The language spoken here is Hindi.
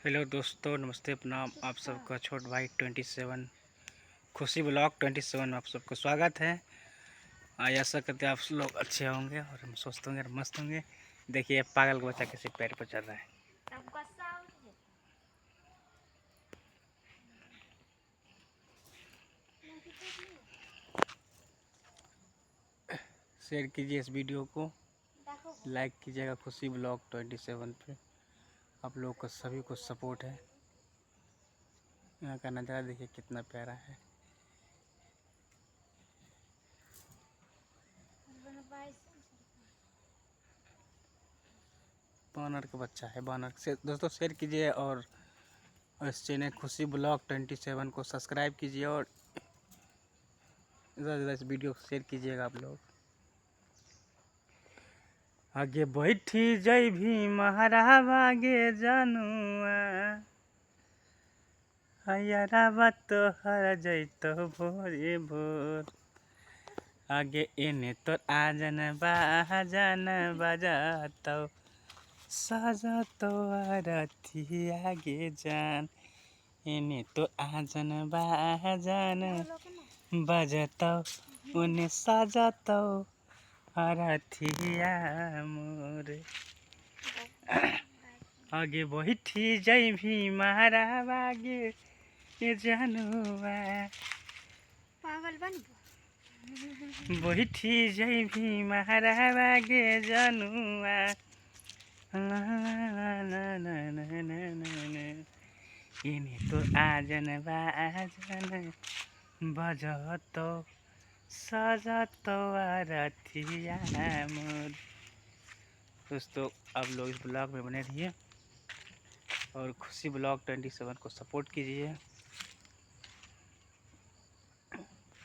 हेलो दोस्तों, नमस्ते, प्रणाम। आप सबका छोट भाई 27 खुशी ब्लॉग 27 में आप सबको स्वागत है। आज आशा करते हैं आप लोग अच्छे होंगे और हम स्वस्थ होंगे और मस्त होंगे। देखिए पागल का बच्चा किसी पैर पर चल रहा है। शेयर कीजिए इस वीडियो को, लाइक कीजिएगा खुशी ब्लॉग 27 पे। आप लोग को सभी को सपोर्ट है। यहाँ का नज़ारा देखिए कितना प्यारा है। बानर का बच्चा है, बानर से दोस्तों शेयर कीजिए और इस चैनल खुशी ब्लॉग 27 को सब्सक्राइब कीजिए और इस वीडियो को शेयर कीजिएगा आप लोग। आगे बैठी जय भी महाराब आगे जानुआ हयरा तो हर जैतो भोरे भोर। आगे एने तो आजन बजातो सजतो आरती आगे जान। एने तो आजन बजतो उन्हें सजतो अरथिया मोर। आगे बैठी जय भी महाराब आगे जानुआ पागल बन बैठी जय भी महाराब आगे जानुआ। इन्हें तो आजन बजतो सजतो आरथिया मोर। दोस्तों आप लोग इस ब्लॉग में बने रहिए और खुशी ब्लॉग 27 को सपोर्ट कीजिए।